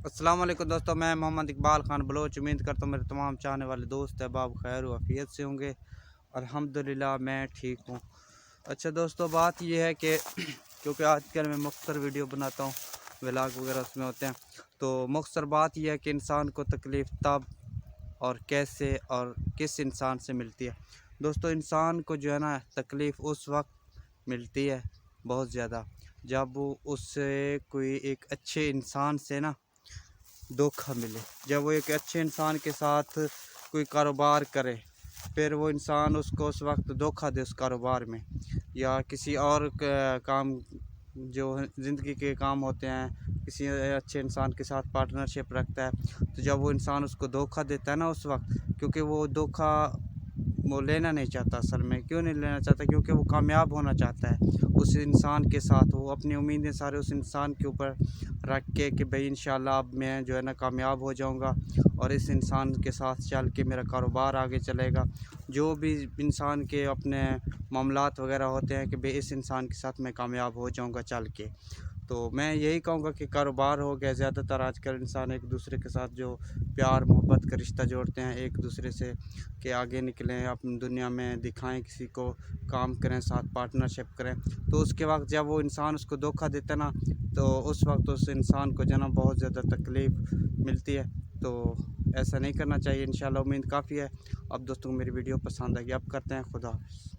अस्सलाम वालेकुम दोस्तों, मैं मोहम्मद इकबाल खान बलोच उम्मीद करता हूँ मेरे तमाम चाहने वाले दोस्त अहबाब खैर व आफियत से होंगे। अल्हम्दुलिल्लाह मैं ठीक हूँ। अच्छा दोस्तों, बात यह है कि क्योंकि आजकल मैं मुख्तसर वीडियो बनाता हूँ, व्लॉग वगैरह उसमें होते हैं, तो मुख्तसर बात यह है कि इंसान को तकलीफ़ तब और कैसे और किस इंसान से मिलती है। दोस्तों, इंसान को जो है ना तकलीफ़ उस वक्त मिलती है बहुत ज़्यादा जब वो उससे कोई एक अच्छे इंसान से ना धोखा मिले। जब वो एक अच्छे इंसान के साथ कोई कारोबार करे, फिर वो इंसान उसको उस वक्त धोखा दे उस कारोबार में, या किसी और काम जो ज़िंदगी के काम होते हैं, किसी अच्छे इंसान के साथ पार्टनरशिप रखता है, तो जब वो इंसान उसको धोखा देता है ना उस वक्त, क्योंकि वो धोखा वो लेना नहीं चाहता। असल में क्यों नहीं लेना चाहता? क्योंकि वो कामयाब होना चाहता है उस इंसान के साथ। वो अपनी उम्मीदें सारे उस इंसान के ऊपर रख के कि भाई इंशाल्लाह अब मैं जो है ना कामयाब हो जाऊंगा और इस इंसान के साथ चल के मेरा कारोबार आगे चलेगा। जो भी इंसान के अपने मामलात वगैरह होते हैं कि भाई इस इंसान के साथ मैं कामयाब हो जाऊंगा चल के। तो मैं यही कहूँगा कि कारोबार हो गया, ज़्यादातर आजकल इंसान एक दूसरे के साथ जो प्यार मोहब्बत का रिश्ता जोड़ते हैं एक दूसरे से, कि आगे निकलें अपनी दुनिया में, दिखाएं किसी को, काम करें साथ, पार्टनरशिप करें। तो उसके वक्त जब वो इंसान उसको धोखा देता ना, तो उस वक्त उस इंसान को जना बहुत ज़्यादा तकलीफ़ मिलती है। तो ऐसा नहीं करना चाहिए। इंशाल्लाह उम्मीद काफ़ी है अब दोस्तों को मेरी वीडियो पसंद आएगी। अब करते हैं खुदा हाफ़िज़।